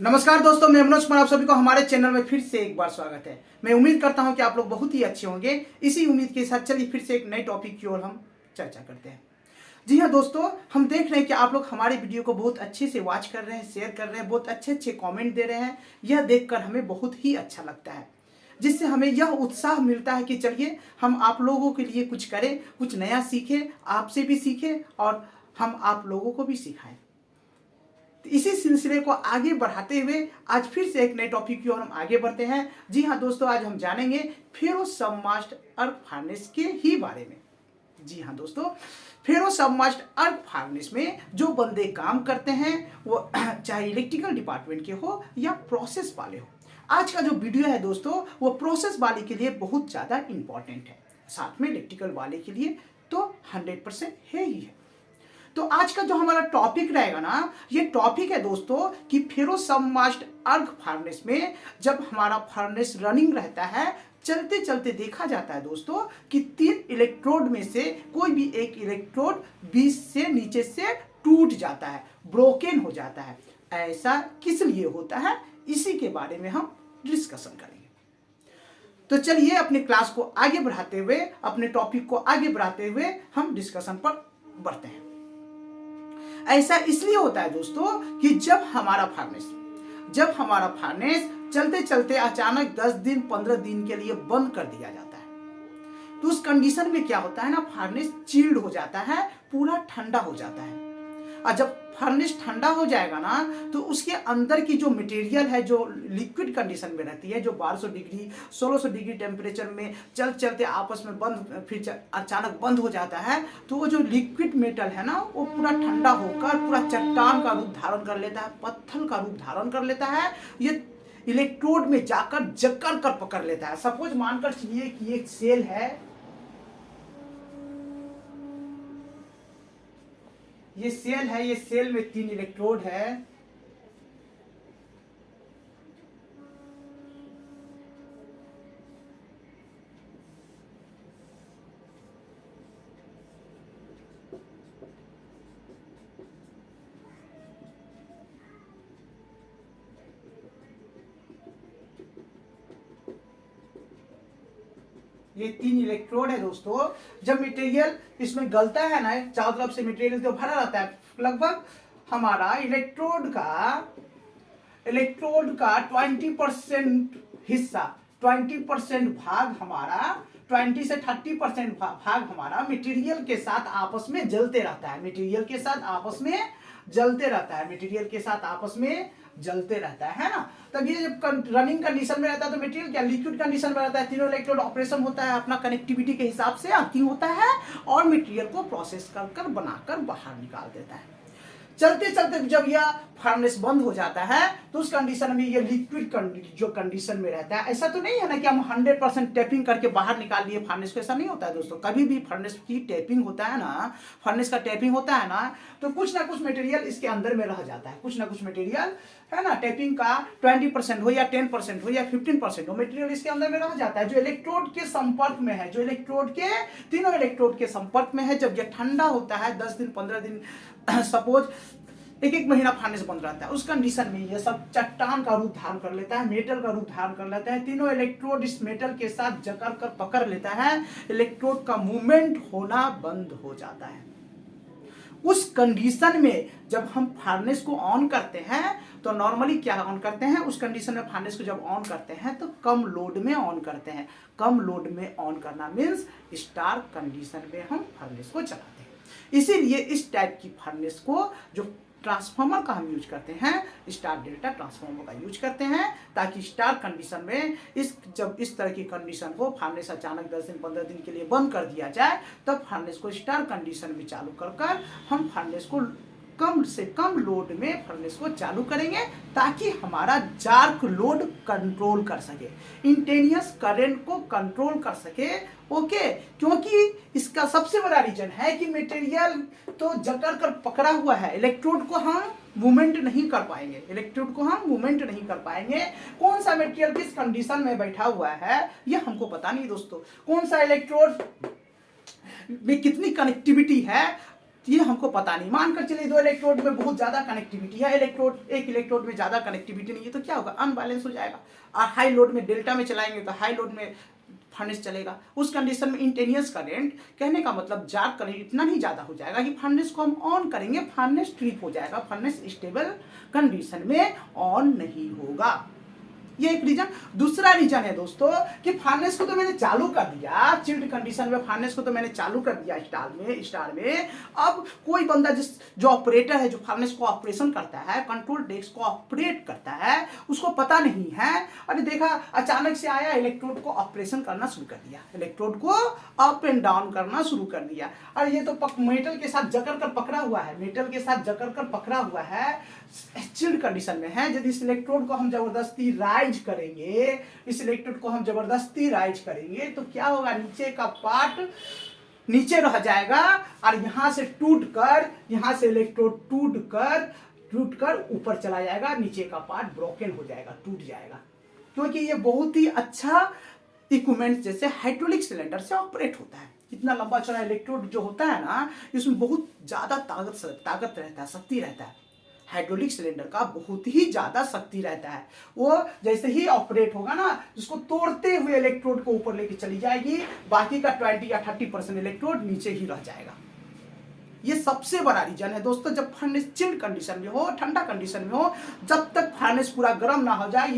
नमस्कार दोस्तों, मैं मनोज कुमार, आप सभी को हमारे चैनल में फिर से एक बार स्वागत है। मैं उम्मीद करता हूं कि आप लोग बहुत ही अच्छे होंगे। इसी उम्मीद के साथ चलिए फिर से एक नए टॉपिक की ओर हम चर्चा करते हैं। जी हाँ दोस्तों, हम देख रहे हैं कि आप लोग हमारे वीडियो को बहुत अच्छे से वॉच कर रहे हैं, शेयर कर रहे हैं, बहुत अच्छे अच्छे कॉमेंट दे रहे हैं। यह देखकर हमें बहुत ही अच्छा लगता है, जिससे हमें यह उत्साह मिलता है कि चलिए हम आप लोगों के लिए कुछ करें, कुछ नया सीखें, आपसे भी सीखें और हम आप लोगों को भी सिखाएं। तो इसी सिलसिले को आगे बढ़ाते हुए आज फिर से एक नए टॉपिक की ओर हम आगे बढ़ते हैं। जी हाँ दोस्तों, आज हम जानेंगे फेरो सबमर्ज्ड अर्थ फार्नेस के ही बारे में। जी हाँ दोस्तों, फेरो सबमर्ज्ड अर्थ फार्नेस में जो बंदे काम करते हैं वो चाहे इलेक्ट्रिकल डिपार्टमेंट के हो या प्रोसेस वाले हो, आज का जो वीडियो है दोस्तों वो प्रोसेस वाले के लिए बहुत ज़्यादा इंपॉर्टेंट है, साथ में इलेक्ट्रिकल वाले के लिए तो 100% है ही है। तो आज का जो हमारा टॉपिक रहेगा ना, ये टॉपिक है दोस्तों कि फेरो सबमर्ज्ड अर्थ फार्नेस में जब हमारा फार्नेस रनिंग रहता है, चलते चलते देखा जाता है दोस्तों कि 3 इलेक्ट्रोड में से कोई भी एक इलेक्ट्रोड बीच से नीचे से टूट जाता है, ब्रोकन हो जाता है। ऐसा किस लिए होता है, इसी के बारे में हम डिस्कशन करेंगे। तो चलिए अपने क्लास को आगे बढ़ाते हुए, अपने टॉपिक को आगे बढ़ाते हुए हम डिस्कशन पर बढ़ते हैं। ऐसा इसलिए होता है दोस्तों कि जब हमारा फार्नेस चलते चलते अचानक 10 दिन 15 दिन के लिए बंद कर दिया जाता है, तो उस कंडीशन में क्या होता है ना, फार्नेस चिल्ड हो जाता है, पूरा ठंडा हो जाता है। और जब फार्नेस ठंडा हो जाएगा ना, तो उसके अंदर की जो मटेरियल है जो लिक्विड कंडीशन में रहती है, जो 1200 डिग्री 1600 डिग्री टेम्परेचर में चलते आपस में बंद, फिर अचानक बंद हो जाता है, तो वो जो लिक्विड मेटल है ना वो पूरा ठंडा होकर पूरा चट्टान का रूप धारण कर लेता है, पत्थर का रूप धारण कर लेता है। ये इलेक्ट्रोड में जाकर जकड़ कर पकड़ लेता है। सपोज मानकर चलिए कि एक सेल है, ये सेल में 3 इलेक्ट्रोड है। ये 3 इलेक्ट्रोड है दोस्तों। जब मटेरियल इसमें गलता है ना, चारों तरफ से मटेरियल तो भरा रहता है, लगभग हमारा इलेक्ट्रोड का 20% हिस्सा, 20% भाग हमारा, 20 से 30% भाग हमारा मटेरियल के साथ आपस में जलते रहता है, मटेरियल के साथ आपस में जलते रहता है ना। तब ये जब रनिंग कंडीशन में रहता है तो मटेरियल क्या लिक्विड कंडीशन में रहता है, तीनों इलेक्ट्रोड ऑपरेशन होता है अपना कनेक्टिविटी के हिसाब से अर्थिंग होता है और मटेरियल को प्रोसेस कर बनाकर बाहर निकाल देता है। चलते चलते जब यह फार्नेस बंद हो जाता है तो उस कंडीशन में ये लिक्विड जो कंडीशन में रहता है, ऐसा तो नहीं है ना कि हम 100% टैपिंग करके बाहर निकाल लिए फार्नेस को, ऐसा नहीं होता है दोस्तों। कभी भी फार्नेस की टैपिंग होता है ना, फार्नेस का टैपिंग होता है ना, तो कुछ ना कुछ मटेरियल इसके अंदर में रह जाता है, कुछ ना कुछ मटेरियल है ना, टैपिंग का 20% हो या 10% हो या 15% हो, मटेरियल इसके अंदर में रह जाता है, जो इलेक्ट्रोड के संपर्क में है, जो तीनों इलेक्ट्रोड के संपर्क में है। जब यह ठंडा होता है 10 दिन 15 दिन, सपोज एक महीना फार्नेस बंद रहता है, उस कंडीशन में ये सब चट्टान का रूप धारण कर लेता है, मेटल का रूप धारण कर लेता है। तीनों इलेक्ट्रोड इस मेटल के साथ जकड़ कर पकड़ लेता है, इलेक्ट्रोड का मूवमेंट होना बंद हो जाता है। उस कंडीशन में जब हम फार्नेस को ऑन करते हैं तो नॉर्मली क्या ऑन करते हैं, उस कंडीशन में फार्नेस को जब ऑन करते हैं तो कम लोड में ऑन करते हैं। कम लोड में ऑन करना मीन्स स्टार कंडीशन में हम फार्नेस को चलाते हैं। इसीलिए इस टाइप की फार्नेस को जो ट्रांसफार्मर का हम यूज करते हैं, स्टार डेल्टा ट्रांसफार्मर का यूज करते हैं, ताकि स्टार कंडीशन में जब इस तरह की कंडीशन हो, फार्नेस अचानक 10 दिन 15 दिन के लिए बंद कर दिया जाए, तब फार्नेस को स्टार कंडीशन में चालू कर हम फार्नेस को कम से कम लोड में फार्नेस को चालू करेंगे, ताकि हमारा जार्क लोड कंट्रोल कर सके, इंटेनियस करंट को कंट्रोल कर सके। ओके, क्योंकि इसका सबसे बड़ा रीजन है कि मटेरियल तो जकड़ कर पकड़ा हुआ है, इलेक्ट्रोड को हम मूवमेंट नहीं कर पाएंगे। कौन सा मटेरियल किस कंडीशन में बैठा हुआ है ये हमको पता नहीं दोस्तों, कौन सा इलेक्ट्रोड में कितनी कनेक्टिविटी है ये हमको पता नहीं। मानकर चलिए दो इलेक्ट्रोड में बहुत ज्यादा कनेक्टिविटी है, एक इलेक्ट्रोड में ज्यादा कनेक्टिविटी नहीं है, तो क्या होगा, अनबैलेंस हो जाएगा। और हाई लोड में डेल्टा में चलाएंगे तो हाई लोड में फर्नेस चलेगा। उस कंडीशन में इंटेनियस करंट, कहने का मतलब जार करंट इतना नहीं ज्यादा हो जाएगा कि फर्नेस को हम ऑन करेंगे, फर्नेस ट्रिप हो जाएगा, फर्नेस स्टेबल कंडीशन में ऑन नहीं होगा। ये एक रीजन। दूसरा रीजन है दोस्तों कि फर्नेस को तो मैंने चालू कर दिया, चिल्ड कंडीशन में फर्नेस को तो मैंने चालू कर दिया स्टार में। अब कोई बंदा जो ऑपरेटर है, जो फर्नेस को ऑपरेशन करता है, कंट्रोल डेस्क को ऑपरेट करता है, उसको पता नहीं है। अरे देखा, अचानक से आया, इलेक्ट्रोड को ऑपरेशन करना शुरू कर दिया, इलेक्ट्रोड को अप एंड डाउन करना शुरू कर दिया। और ये तो मेटल के साथ जकड़ कर पकड़ा हुआ है, मेटल के साथ जकड़ कर पकड़ा हुआ है, चिल्ड कंडीशन में है। यदि इस इलेक्ट्रोड को हम जबरदस्ती राइज करेंगे, इस इलेक्ट्रोड को हम जबरदस्ती राइज करेंगे तो क्या होगा, नीचे का पार्ट नीचे रह जाएगा और यहां से टूटकर, यहां से इलेक्ट्रोड टूटकर ऊपर चला जाएगा, नीचे का पार्ट ब्रोकन हो जाएगा, टूट जाएगा। क्योंकि ये बहुत ही अच्छा इक्विपमेंट जैसे हाइड्रोलिक सिलेंडर से ऑपरेट होता है। इतना लंबा चौड़ा इलेक्ट्रोड जो होता है ना, इसमें बहुत ज्यादा ताकत रहता है, शक्ति रहता है। हाइड्रोलिक सिलेंडर का बहुत ही ज्यादा शक्ति रहता है। वो जैसे ही ऑपरेट होगा ना, जिसको तोड़ते हुए इलेक्ट्रोड को ऊपर लेके चली जाएगी, बाकी का 20 या 30% इलेक्ट्रोड नीचे ही रह जाएगा। ये सबसे बड़ा रीजन है दोस्तों। जब फर्नेस चिल्ड कंडीशन में हो, ठंडा कंडीशन में हो, जब तक फर्नेस पूरा गर्म ना हो जाए,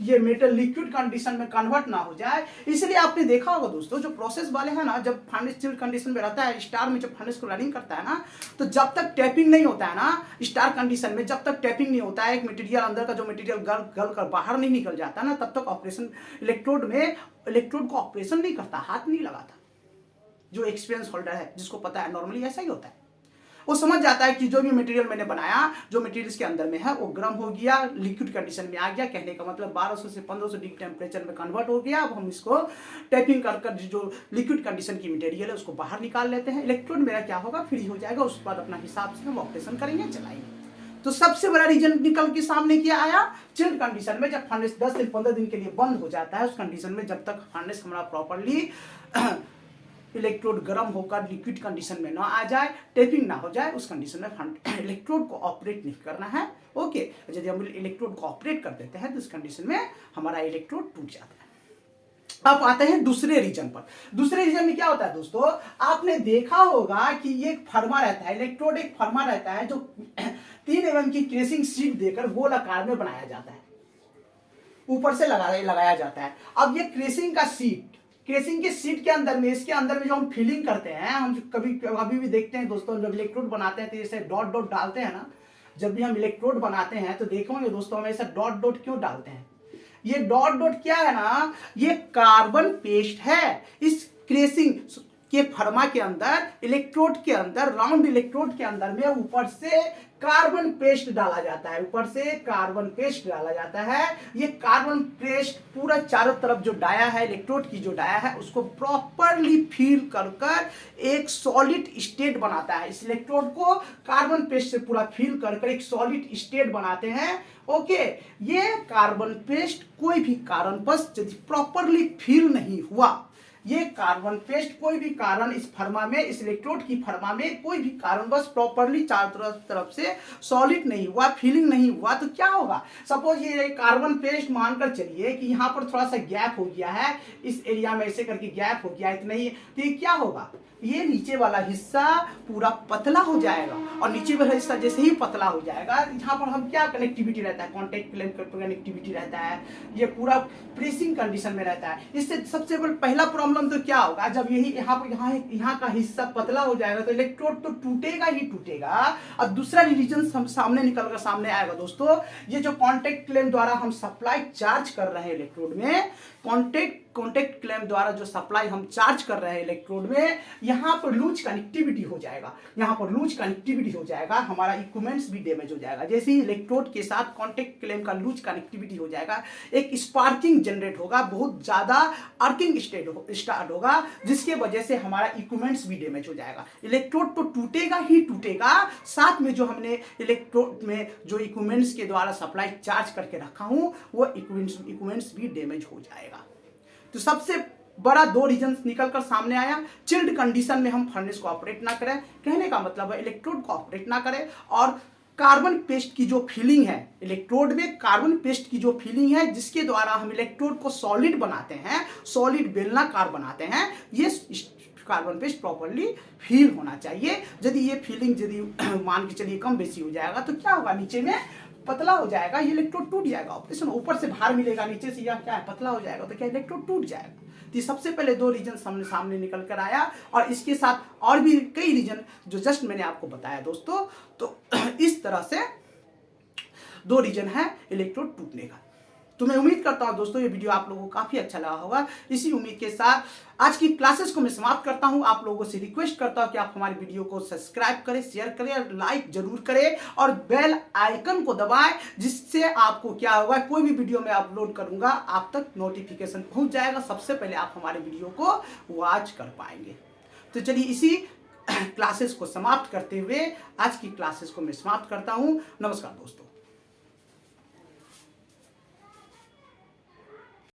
ये मेटल लिक्विड कंडीशन में कन्वर्ट ना हो जाए। इसलिए आपने देखा होगा दोस्तों, जो प्रोसेस वाले हैं ना, जब फर्नेस चिल्ड कंडीशन में रहता है, स्टार में जब फर्नेस को रनिंग करता है ना, तो जब तक टैपिंग नहीं होता है ना, स्टार कंडीशन में जब तक टैपिंग नहीं होता है, एक मटेरियल अंदर का जो मटेरियल गल कर बाहर नहीं निकल जाता ना, तब तक ऑपरेशन इलेक्ट्रोड को ऑपरेशन नहीं करता, हाथ नहीं लगाता। जो एक्सपीरियंस होल्डर है, जिसको पता है, नॉर्मली ऐसा ही होता है, वो समझ जाता है कि जो भी मटेरियल मैंने बनाया, जो मटेरियल इसके अंदर में है, वो गर्म हो गया, लिक्विड कंडीशन में आ गया, कहने का मतलब 1200 से 1500 डिग्री टेम्परेचर में कन्वर्ट हो गया। अब हम इसको टैपिंग कर जो लिक्विड कंडीशन की मटेरियल है उसको बाहर निकाल लेते हैं। इलेक्ट्रोड मेरा क्या होगा, फ्री हो जाएगा। उसके बाद अपना हिसाब से हम ऑपरेशन करेंगे, चलाएंगे। तो सबसे बड़ा रीजन निकल के सामने क्या आया, चिल्ड कंडीशन में जब फर्नेस 10 दिन 15 दिन के लिए बंद हो जाता है, उस कंडीशन में जब तक फर्नेस हमारा प्रॉपरली इलेक्ट्रोड गर्म होकर लिक्विड कंडीशन में ना आ जाए, टेपिंग ना हो जाए, उस कंडीशन में इलेक्ट्रोड को ऑपरेट नहीं करना है। ओके, यदि हम इलेक्ट्रोड को ऑपरेट कर देते हैं तो इस कंडीशन में हमारा इलेक्ट्रोड टूट जाता है। अब आते हैं दूसरे रीजन पर। दूसरे रीजन में क्या होता है दोस्तों, आपने देखा होगा कि ये एक फर्मा रहता है, इलेक्ट्रोड एक फर्मा रहता है, जो 3 mm की केसिंग शीट देकर गोल आकार में बनाया जाता है, ऊपर से लगाया जाता है। अब ये क्रेसिंग के सीट के अंदर में, इसके अंदर में जो हम फिलिंग करते हैं, हम कभी भी देखते हैं दोस्तों, जब इलेक्ट्रोड बनाते हैं तो जैसे डॉट डॉट डालते हैं ना, जब भी हम इलेक्ट्रोड बनाते हैं तो देखोगे दोस्तों, हम ऐसा डॉट डॉट क्यों डालते हैं। ये डॉट डॉट क्या है ना, ये कार्बन पेस्ट है। इस क्रेसिंग के फर्मा के अंदर, इलेक्ट्रोड के अंदर, राउंड इलेक्ट्रोड के अंदर में ऊपर से कार्बन पेस्ट डाला जाता है, ऊपर से कार्बन पेस्ट डाला जाता है। ये कार्बन पेस्ट पूरा चारों तरफ जो डाया है, इलेक्ट्रोड की जो डाया है, उसको प्रॉपरली फील कर एक सॉलिड स्टेट बनाता है। इस इलेक्ट्रोड को कार्बन पेस्ट से पूरा फील कर एक सॉलिड स्टेट बनाते हैं। ओके, ये कार्बन पेस्ट कोई भी कारणवश यदि प्रॉपरली फील नहीं हुआ, ये कार्बन पेस्ट कोई भी कारण इस फर्मा में, इस इलेक्ट्रोड की फर्मा में कोई भी कारणवश प्रॉपरली चारों तरफ से सॉलिड नहीं हुआ, फीलिंग नहीं हुआ, तो क्या होगा। सपोज ये कार्बन पेस्ट मानकर चलिए कि यहाँ पर थोड़ा सा गैप हो गया है, इस एरिया में ऐसे करके गैप हो गया, इतना ही, तो ये क्या होगा, ये नीचे वाला हिस्सा पूरा पतला हो जाएगा। और नीचे वाला हिस्सा जैसे ही पतला हो जाएगा, यहाँ पर हम क्या कनेक्टिविटी रहता है, कॉन्टेक्ट क्लेम कनेक्टिविटी रहता है, ये पूरा प्रेसिंग कंडीशन में रहता है। इससे सबसे पहला प्रॉब्लम तो क्या होगा, जब यही यहाँ का हिस्सा पतला हो जाएगा तो इलेक्ट्रोड तो टूटेगा ही टूटेगा। अब दूसरा रीजन सामने निकल कर सामने आएगा दोस्तों, ये जो कॉन्टेक्ट क्लेम द्वारा हम सप्लाई चार्ज कर रहे हैं इलेक्ट्रोड में, कॉन्टेक्ट क्लेम द्वारा जो सप्लाई हम चार्ज कर रहे हैं इलेक्ट्रोड में, यहां पर लूज कनेक्टिविटी हो जाएगा, हमारा इक्विपमेंट्स भी डैमेज हो जाएगा। जैसे ही इलेक्ट्रोड के साथ कॉन्टेक्ट क्लेम का लूज कनेक्टिविटी हो जाएगा, एक स्पार्किंग जनरेट होगा, बहुत ज्यादा अर्किंग स्टार्ट होगा, जिसके वजह से हमारा इक्विपमेंट्स भी डैमेज हो जाएगा। इलेक्ट्रोड तो टूटेगा ही टूटेगा, साथ में जो हमने इलेक्ट्रोड में जो इक्विपमेंट्स के द्वारा सप्लाई चार्ज करके रखा हूं, वो इक्विपमेंट्स भी डैमेज हो जाएगा। तो सबसे बड़ा 2 रीजन निकल कर सामने आया। चिल्ड कंडीशन में हम फर्नेस को ऑपरेट ना करें, कहने का मतलब है इलेक्ट्रोड को ऑपरेट ना करें, और कार्बन पेस्ट की जो फीलिंग है, इलेक्ट्रोड में कार्बन पेस्ट की जो फीलिंग है जिसके द्वारा हम इलेक्ट्रोड को सॉलिड बनाते हैं, सॉलिड बेलनाकार बनाते हैं, ये कार्बन पेस्ट प्रॉपर्ली फील होना चाहिए। यदि ये फीलिंग यदि मान के चलिए कम बेसी हो जाएगा तो क्या होगा, नीचे में पतला हो जाएगा, ये इलेक्ट्रोड टूट जाएगा। ऑपरेशन ऊपर से भार मिलेगा, नीचे से यह क्या है पतला हो जाएगा, तो क्या इलेक्ट्रोड टूट जाएगा। तो ये सबसे पहले 2 रीजन सामने निकल कर आया, और इसके साथ और भी कई रीजन जो जस्ट मैंने आपको बताया दोस्तों। तो इस तरह से 2 रीजन है इलेक्ट्रोड टूटने का। तो मैं उम्मीद करता हूं दोस्तों ये वीडियो आप लोगों को काफी अच्छा लगा होगा। इसी उम्मीद के साथ आज की क्लासेस को मैं समाप्त करता हूं। आप लोगों से रिक्वेस्ट करता हूं कि आप हमारी वीडियो को सब्सक्राइब करें, शेयर करें और लाइक जरूर करें, और बेल आइकन को दबाएं, जिससे आपको क्या होगा, कोई भी वीडियो मैं अपलोड करूंगा आप तक नोटिफिकेशन पहुंच जाएगा, सबसे पहले आप हमारे वीडियो को वॉच कर पाएंगे। तो चलिए इसी क्लासेस को समाप्त करते हुए आज की क्लासेस को मैं समाप्त करता हूं। नमस्कार दोस्तों।